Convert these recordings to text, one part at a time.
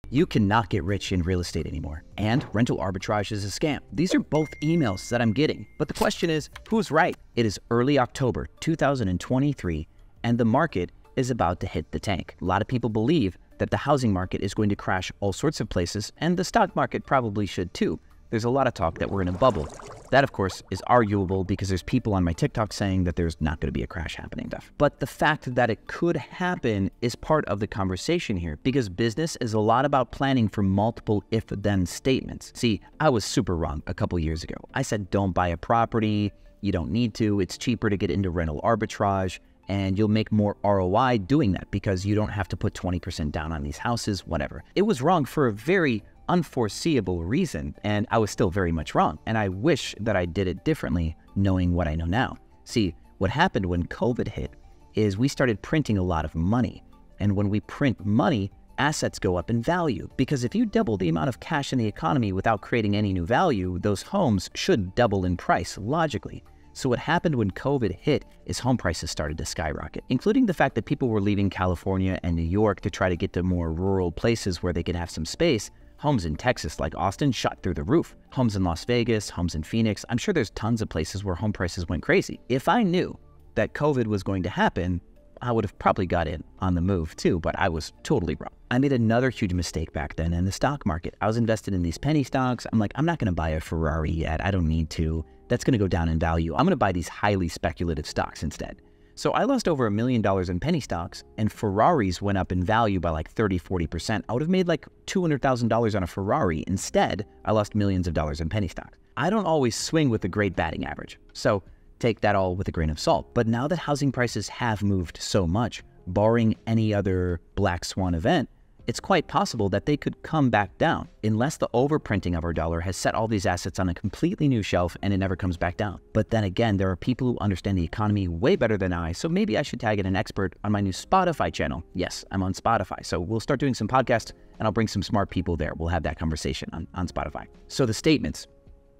You cannot get rich in real estate anymore, and rental arbitrage is a scam. These are both emails that I'm getting, but the question is, who's right? It is early October 2023, and the market is about to hit the tank. A lot of people believe that the housing market is going to crash all sorts of places, and the stock market probably should too. There's a lot of talk that we're in a bubble. That, of course, is arguable because there's people on my TikTok saying that there's not going to be a crash happening. But the fact that it could happen is part of the conversation here, because business is a lot about planning for multiple if-then statements. See, I was super wrong a couple years ago. I said, don't buy a property. You don't need to. It's cheaper to get into rental arbitrage, and you'll make more ROI doing that because you don't have to put 20% down on these houses, whatever. It was wrong for a very unforeseeable reason, and I was still very much wrong. And I wish that I did it differently, knowing what I know now. See, what happened when COVID hit is we started printing a lot of money. And when we print money, assets go up in value. Because if you double the amount of cash in the economy without creating any new value, those homes should double in price, logically. So what happened when COVID hit is home prices started to skyrocket, including the fact that people were leaving California and New York to try to get to more rural places where they could have some space. Homes in Texas like Austin shot through the roof. Homes in Las Vegas, homes in Phoenix. I'm sure there's tons of places where home prices went crazy. If I knew that COVID was going to happen, I would have probably got in on the move too, but I was totally wrong. I made another huge mistake back then in the stock market. I was invested in these penny stocks. I'm like, I'm not going to buy a Ferrari yet. I don't need to. That's going to go down in value. I'm going to buy these highly speculative stocks instead. So I lost over $1 million in penny stocks, and Ferraris went up in value by like 30–40%. I would have made like $200,000 on a Ferrari. Instead, I lost millions of dollars in penny stocks. I don't always swing with a great batting average, so take that all with a grain of salt. But now that housing prices have moved so much, barring any other black swan event, it's quite possible that they could come back down unless the overprinting of our dollar has set all these assets on a completely new shelf and it never comes back down. But then again, there are people who understand the economy way better than I, so maybe I should tag in an expert on my new Spotify channel. Yes, I'm on Spotify, so we'll start doing some podcasts and I'll bring some smart people there. We'll have that conversation on Spotify. So the statements: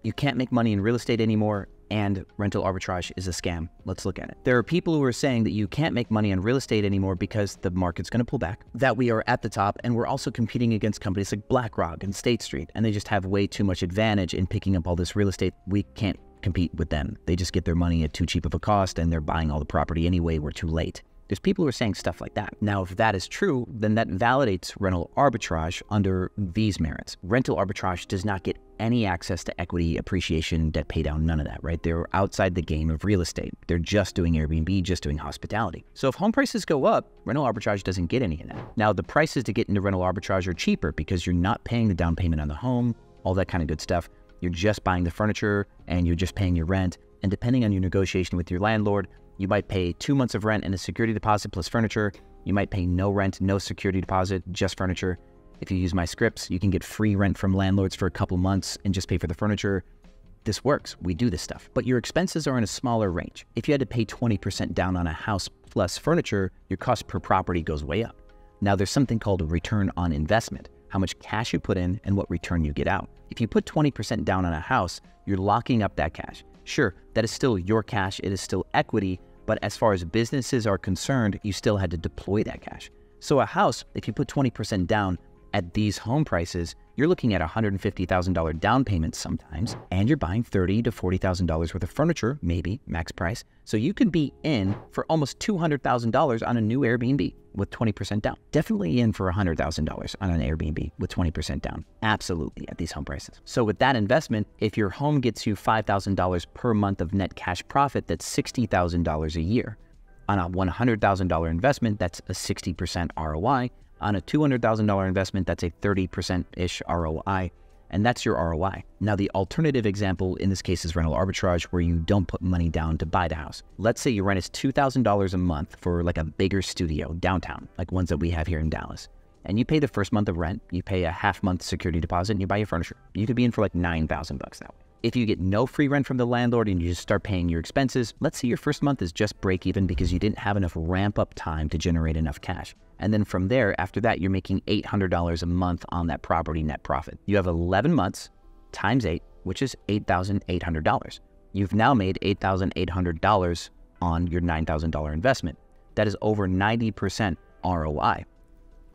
you can't make money in real estate anymore, and rental arbitrage is a scam. Let's look at it. There are people who are saying that you can't make money on real estate anymore because the market's going to pull back, that we are at the top, and we're also competing against companies like BlackRock and State Street, and they just have way too much advantage in picking up all this real estate. We can't compete with them. They just get their money at too cheap of a cost, and they're buying all the property anyway. We're too late. There's people who are saying stuff like that. Now, if that is true, then that validates rental arbitrage under these merits. Rental arbitrage does not get any access to equity, appreciation, debt pay down, none of that, right? They're outside the game of real estate. They're just doing Airbnb, just doing hospitality. So if home prices go up, rental arbitrage doesn't get any of that. Now, the prices to get into rental arbitrage are cheaper because you're not paying the down payment on the home, all that kind of good stuff. You're just buying the furniture and you're just paying your rent. And depending on your negotiation with your landlord, you might pay 2 months of rent and a security deposit plus furniture. You might pay no rent, no security deposit, just furniture. If you use my scripts, you can get free rent from landlords for a couple months and just pay for the furniture. This works. We do this stuff. But your expenses are in a smaller range. If you had to pay 20% down on a house plus furniture, your cost per property goes way up. Now, there's something called a return on investment, how much cash you put in and what return you get out. If you put 20% down on a house, you're locking up that cash. Sure, that is still your cash, it is still equity, but as far as businesses are concerned, you still had to deploy that cash. So a house, if you put 20% down at these home prices, you're looking at $150,000 down payment sometimes, and you're buying $30,000 to $40,000 worth of furniture, maybe max price. So you could be in for almost $200,000 on a new Airbnb with 20% down. Definitely in for $100,000 on an Airbnb with 20% down. Absolutely at these home prices. So with that investment, if your home gets you $5,000 per month of net cash profit, that's $60,000 a year. On a $100,000 investment, that's a 60% ROI. On a $200,000 investment, that's a 30%-ish ROI, and that's your ROI. Now, the alternative example in this case is rental arbitrage, where you don't put money down to buy the house. Let's say your rent is $2,000 a month for like a bigger studio downtown, like ones that we have here in Dallas. And you pay the first month of rent, you pay a half-month security deposit, and you buy your furniture. You could be in for like $9,000 that way. If you get no free rent from the landlord and you just start paying your expenses, let's say your first month is just break even because you didn't have enough ramp-up time to generate enough cash. And then from there, after that, you're making $800 a month on that property net profit. You have 11 months times 8, which is $8,800. You've now made $8,800 on your $9,000 investment. That is over 90% ROI.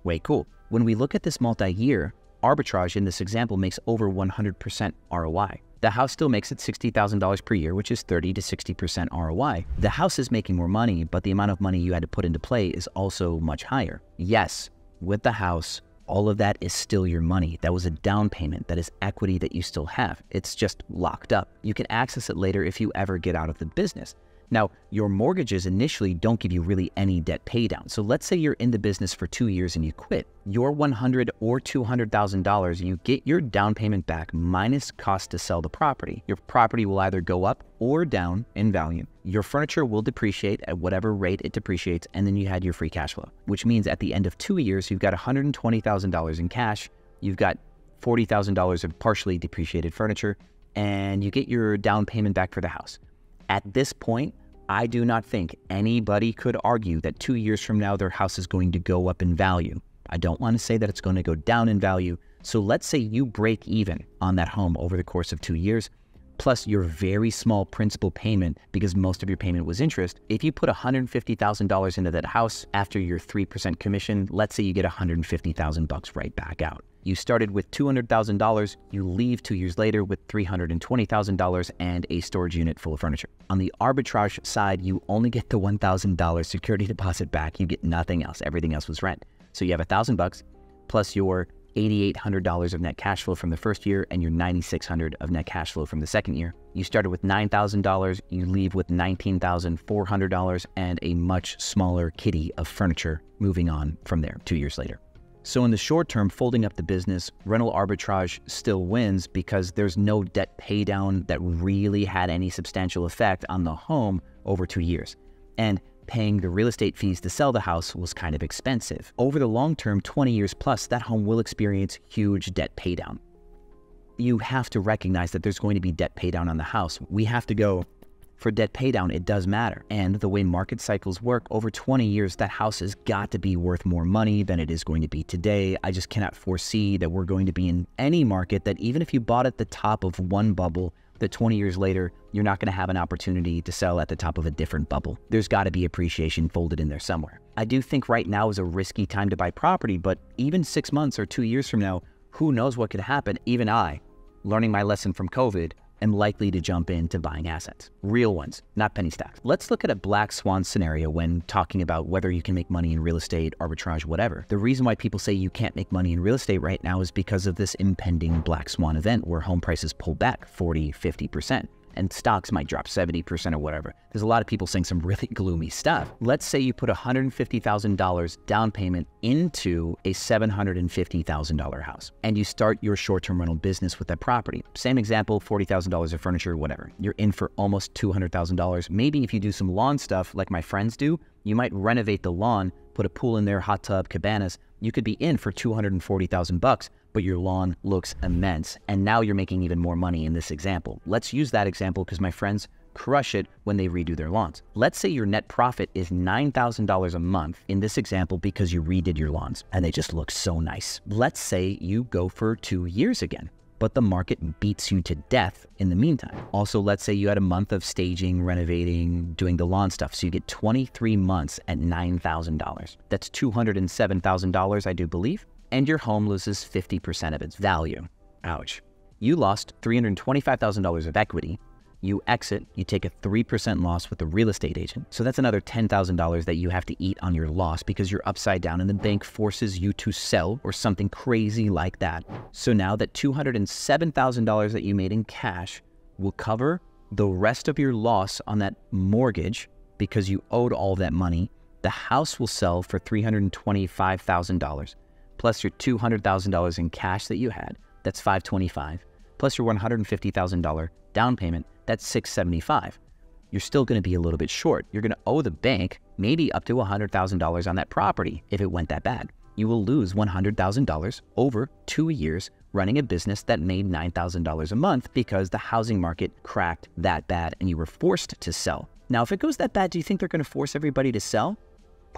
Way cool. When we look at this multi-year, arbitrage in this example makes over 100% ROI. The house still makes it $60,000 per year, which is 30 to 60% ROI. The house is making more money, but the amount of money you had to put into play is also much higher. Yes, with the house, all of that is still your money. That was a down payment. That is equity that you still have. It's just locked up. You can access it later if you ever get out of the business. Now, your mortgages initially don't give you really any debt pay down. So let's say you're in the business for 2 years and you quit. Your $100,000 or $200,000, you get your down payment back minus cost to sell the property. Your property will either go up or down in value. Your furniture will depreciate at whatever rate it depreciates, and then you had your free cash flow, which means at the end of 2 years, you've got $120,000 in cash, you've got $40,000 of partially depreciated furniture, and you get your down payment back for the house. At this point, I do not think anybody could argue that 2 years from now, their house is going to go up in value. I don't want to say that it's going to go down in value. So let's say you break even on that home over the course of 2 years, plus your very small principal payment because most of your payment was interest. If you put $150,000 into that house after your 3% commission, let's say you get $150,000 right back out. You started with $200,000, you leave 2 years later with $320,000 and a storage unit full of furniture. On the arbitrage side, you only get the $1,000 security deposit back. You get nothing else. Everything else was rent. So you have $1,000 plus your $8,800 of net cash flow from the first year and your $9,600 of net cash flow from the second year. You started with $9,000, you leave with $19,400 and a much smaller kitty of furniture moving on from there 2 years later. So in the short term, folding up the business, rental arbitrage still wins because there's no debt pay down that really had any substantial effect on the home over 2 years. And paying the real estate fees to sell the house was kind of expensive. Over the long term, 20 years plus, that home will experience huge debt pay down. You have to recognize that there's going to be debt pay down on the house. We have to go for debt pay down. It does matter. And the way market cycles work, over 20 years, that house has got to be worth more money than it is going to be today. I just cannot foresee that we're going to be in any market that even if you bought at the top of one bubble, that 20 years later, you're not going to have an opportunity to sell at the top of a different bubble. There's got to be appreciation folded in there somewhere. I do think right now is a risky time to buy property, but even 6 months or 2 years from now, who knows what could happen? Even I, learning my lesson from COVID, am likely to jump into buying assets. Real ones, not penny stocks. Let's look at a black swan scenario when talking about whether you can make money in real estate, arbitrage, whatever. The reason why people say you can't make money in real estate right now is because of this impending black swan event where home prices pull back 40, 50%. And stocks might drop 70% or whatever. There's a lot of people saying some really gloomy stuff. Let's say you put $150,000 down payment into a $750,000 house and you start your short-term rental business with that property. Same example, $40,000 of furniture, whatever. You're in for almost $200,000. Maybe if you do some lawn stuff like my friends do, you might renovate the lawn, put a pool in there, hot tub, cabanas. You could be in for $240,000, but your lawn looks immense. And now you're making even more money in this example. Let's use that example because my friends crush it when they redo their lawns. Let's say your net profit is $9,000 a month in this example because you redid your lawns and they just look so nice. Let's say you go for 2 years again, but the market beats you to death in the meantime. Also, let's say you had a month of staging, renovating, doing the lawn stuff. So you get 23 months at $9,000. That's $207,000, I do believe. And your home loses 50% of its value. Ouch. You lost $325,000 of equity. You exit, you take a 3% loss with the real estate agent. So that's another $10,000 that you have to eat on your loss because you're upside down and the bank forces you to sell or something crazy like that. So now that $207,000 that you made in cash will cover the rest of your loss on that mortgage because you owed all that money. The house will sell for $325,000 plus your $200,000 in cash that you had. That's $525,000 plus your $150,000 down payment. That's $675,000. You're still going to be a little bit short. You're going to owe the bank maybe up to $100,000 on that property if it went that bad. You will lose $100,000 over 2 years running a business that made $9,000 a month because the housing market cracked that bad and you were forced to sell. Now, if it goes that bad, do you think they're going to force everybody to sell?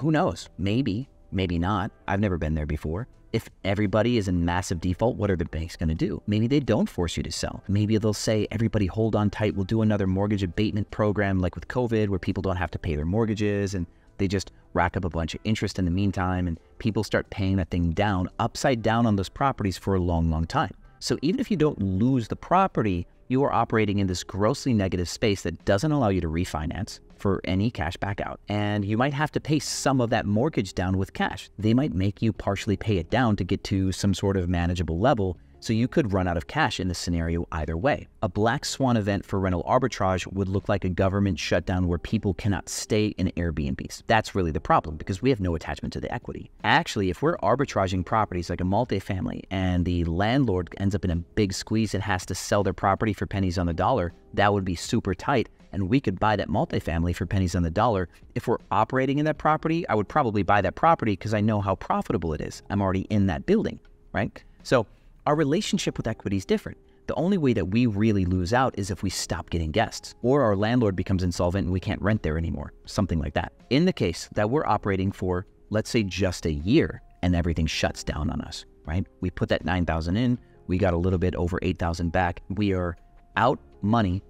Who knows? Maybe, maybe not. I've never been there before. If everybody is in massive default, what are the banks going to do? Maybe they don't force you to sell. Maybe they'll say, everybody hold on tight. We'll do another mortgage abatement program like with COVID where people don't have to pay their mortgages and They just rack up a bunch of interest in the meantime, and people start paying that thing down, upside down on those properties for a long, long time. So even if you don't lose the property, you are operating in this grossly negative space that doesn't allow you to refinance for any cash back out. And you might have to pay some of that mortgage down with cash. They might make you partially pay it down to get to some sort of manageable level, so you could run out of cash in this scenario either way. A black swan event for rental arbitrage would look like a government shutdown where people cannot stay in Airbnbs. That's really the problem, because we have no attachment to the equity. Actually, if we're arbitraging properties like a multifamily and the landlord ends up in a big squeeze and has to sell their property for pennies on the dollar, that would be super tight, and we could buy that multifamily for pennies on the dollar. If we're operating in that property, I would probably buy that property because I know how profitable it is. I'm already in that building, right? So our relationship with equity is different. The only way that we really lose out is if we stop getting guests, or our landlord becomes insolvent and we can't rent there anymore, something like that. In the case that we're operating for, let's say, just a year and everything shuts down on us, right? We put that $9,000 in, we got a little bit over $8,000 back. We are out money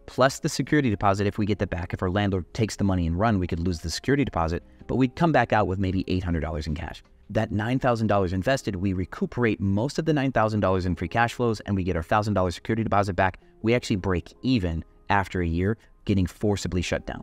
plus the security deposit. If we get that back, if our landlord takes the money and run, we could lose the security deposit, but we'd come back out with maybe $800 in cash. That $9,000 invested, we recuperate most of the $9,000 in free cash flows, and we get our $1,000 security deposit back. We actually break even after a year getting forcibly shut down.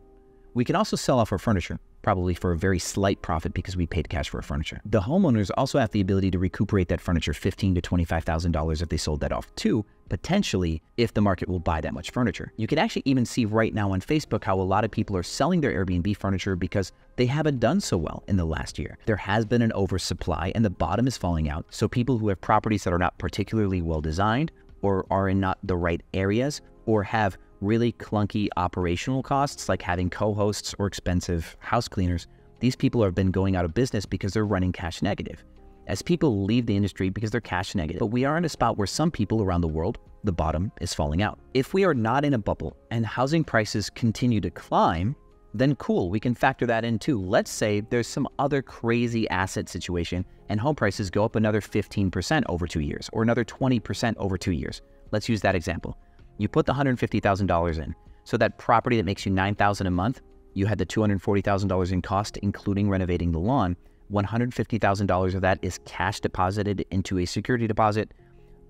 We can also sell off our furniture, probably for a very slight profit because we paid cash for our furniture. The homeowners also have the ability to recuperate that furniture $15,000 to $25,000 if they sold that off too, potentially, if the market will buy that much furniture. You can actually even see right now on Facebook how a lot of people are selling their Airbnb furniture because they haven't done so well in the last year. There has been an oversupply and the bottom is falling out. So people who have properties that are not particularly well designed, or are in not the right areas, or have really clunky operational costs like having co-hosts or expensive house cleaners, these people have been going out of business because they're running cash negative. As people leave the industry because they're cash negative. But we are in a spot where some people around the world, the bottom is falling out. If we are not in a bubble and housing prices continue to climb, then cool, we can factor that in too. Let's say there's some other crazy asset situation and home prices go up another 15% over 2 years, or another 20% over 2 years. Let's use that example. You put the $150,000 in. So that property that makes you $9,000 a month, you had the $240,000 in cost, including renovating the lawn. $150,000 of that is cash deposited into a security deposit.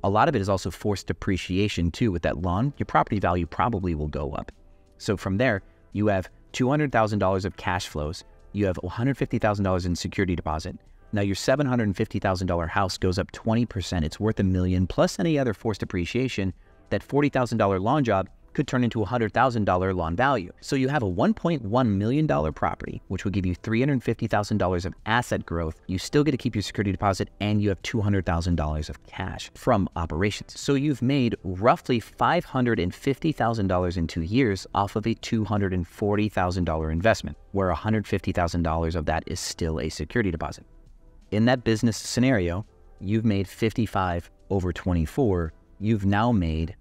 A lot of it is also forced depreciation too. With that lawn, your property value probably will go up. So from there, you have $200,000 of cash flows. You have $150,000 in security deposit. Now your $750,000 house goes up 20%. It's worth $1 million plus any other forced depreciation. That $40,000 lawn job could turn into a $100,000 lawn value. So you have a $1.1 million property, which will give you $350,000 of asset growth. You still get to keep your security deposit, and you have $200,000 of cash from operations. So you've made roughly $550,000 in 2 years off of a $240,000 investment, where $150,000 of that is still a security deposit. In that business scenario, you've made 55 over 24. You've now made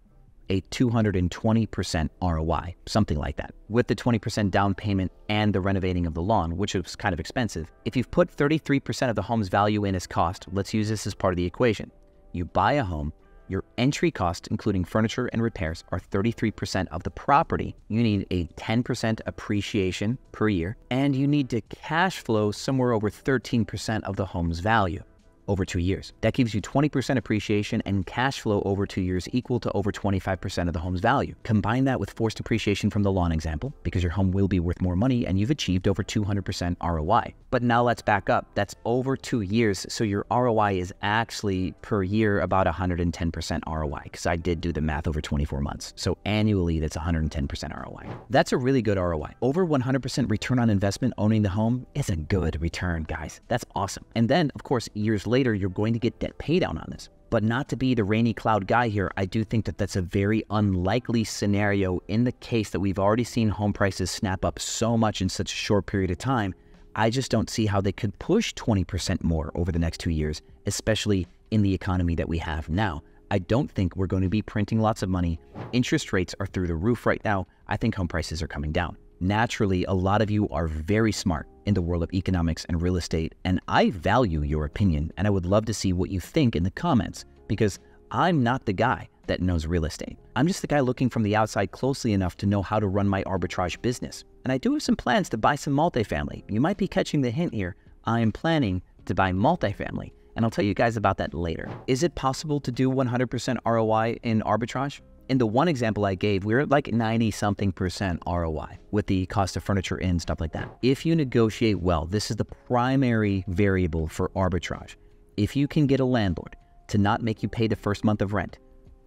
a 220% ROI, something like that, with the 20% down payment and the renovating of the lawn, which was kind of expensive. If you've put 33% of the home's value in as cost, let's use this as part of the equation. You buy a home, your entry cost, including furniture and repairs, are 33% of the property. You need a 10% appreciation per year, and you need to cash flow somewhere over 13% of the home's value over 2 years. That gives you 20% appreciation and cash flow over 2 years equal to over 25% of the home's value. Combine that with forced appreciation from the lawn example, because your home will be worth more money and you've achieved over 200% ROI. But now let's back up. That's over 2 years. So your ROI is actually per year about 110% ROI, because I did do the math over 24 months. So annually, that's 110% ROI. That's a really good ROI. Over 100% return on investment owning the home is a good return, guys. That's awesome. And then, of course, years later, you're going to get debt pay down on this. But not to be the rainy cloud guy here, I do think that that's a very unlikely scenario in the case that we've already seen home prices snap up so much in such a short period of time. I just don't see how they could push 20% more over the next 2 years, especially in the economy that we have now. I don't think we're going to be printing lots of money. Interest rates are through the roof right now. I think home prices are coming down. Naturally, a lot of you are very smart in the world of economics and real estate, and I value your opinion, and I would love to see what you think in the comments, because I'm not the guy. that knows real estate. I'm just the guy looking from the outside closely enough to know how to run my arbitrage business. And I do have some plans to buy some multifamily. You might be catching the hint here. I am planning to buy multifamily, and I'll tell you guys about that later. Is it possible to do 100% ROI in arbitrage? In the one example I gave, we were at like 90-something% ROI with the cost of furniture in, stuff like that. If you negotiate well, this is the primary variable for arbitrage. If you can get a landlord to not make you pay the first month of rent,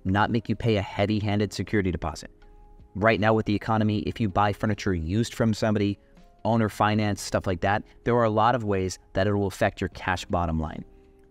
not make you pay a heavy-handed security deposit. Right now with the economy, if you buy furniture used from somebody, owner finance, stuff like that, there are a lot of ways that it will affect your cash bottom line.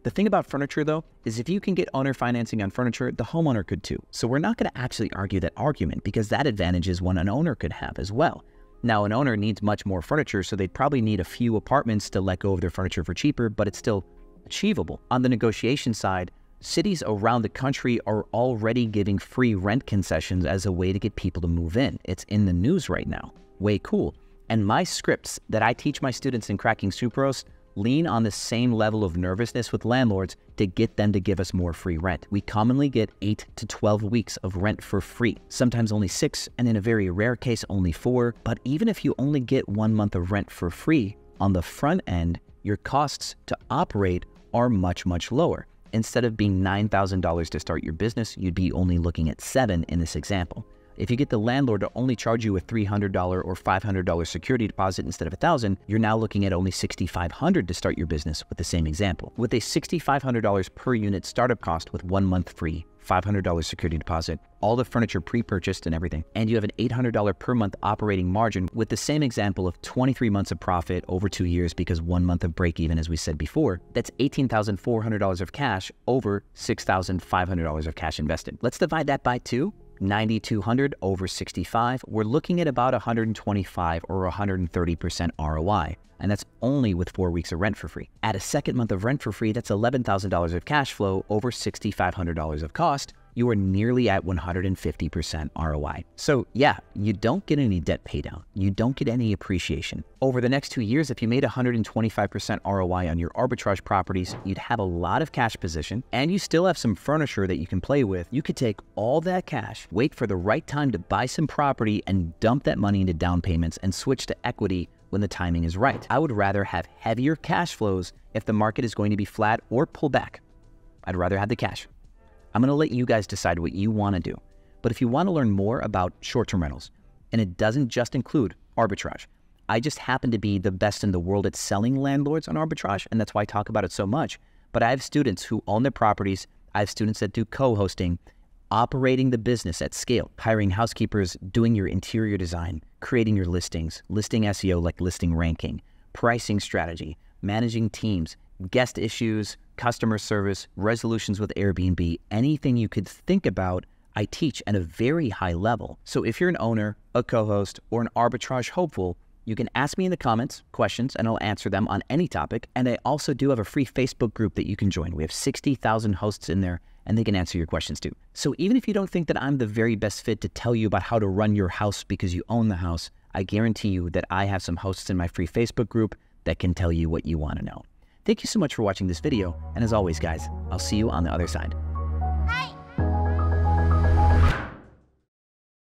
The thing about furniture though, is if you can get owner financing on furniture, the homeowner could too. So we're not gonna actually argue that argument because that advantage is one an owner could have as well. Now an owner needs much more furniture, so they'd probably need a few apartments to let go of their furniture for cheaper, but it's still achievable. On the negotiation side, cities around the country are already giving free rent concessions as a way to get people to move in. It's in the news right now. Way cool. And my scripts that I teach my students in Cracking Sucrose lean on the same level of nervousness with landlords to get them to give us more free rent. We commonly get 8 to 12 weeks of rent for free, sometimes only 6, and in a very rare case, only 4. But even if you only get 1 month of rent for free, on the front end, your costs to operate are much, much lower. Instead of being $9,000 to start your business, you'd be only looking at $7 in this example. If you get the landlord to only charge you a $300 or $500 security deposit instead of $1,000, you're now looking at only $6,500 to start your business with the same example. With a $6,500 per unit startup cost with 1 month free, $500 security deposit, all the furniture pre-purchased and everything, and you have an $800 per month operating margin with the same example of 23 months of profit over 2 years because 1 month of break even, as we said before, that's $18,400 of cash over $6,500 of cash invested. Let's divide that by 2. 9,200 over 65, we're looking at about 125 or 130% ROI. And that's only with 4 weeks of rent for free. At a second month of rent for free, that's $11,000 of cash flow over $6,500 of cost. You are nearly at 150% ROI. So yeah, you don't get any debt pay down. You don't get any appreciation. Over the next 2 years, if you made 125% ROI on your arbitrage properties, you'd have a lot of cash position and you still have some furniture that you can play with. You could take all that cash, wait for the right time to buy some property and dump that money into down payments and switch to equity when the timing is right. I would rather have heavier cash flows if the market is going to be flat or pull back. I'd rather have the cash. I'm gonna let you guys decide what you wanna do. But if you wanna learn more about short-term rentals, and it doesn't just include arbitrage, I just happen to be the best in the world at selling landlords on arbitrage, and that's why I talk about it so much. But I have students who own their properties, I have students that do co-hosting, operating the business at scale, hiring housekeepers, doing your interior design, creating your listings, listing SEO like listing ranking, pricing strategy, managing teams, guest issues, customer service, resolutions with Airbnb, anything you could think about, I teach at a very high level. So if you're an owner, a co-host, or an arbitrage hopeful, you can ask me in the comments questions and I'll answer them on any topic. And I also do have a free Facebook group that you can join. We have 60,000 hosts in there and they can answer your questions too. So even if you don't think that I'm the very best fit to tell you about how to run your house because you own the house, I guarantee you that I have some hosts in my free Facebook group that can tell you what you want to know. Thank you so much for watching this video. And as always, guys, I'll see you on the other side.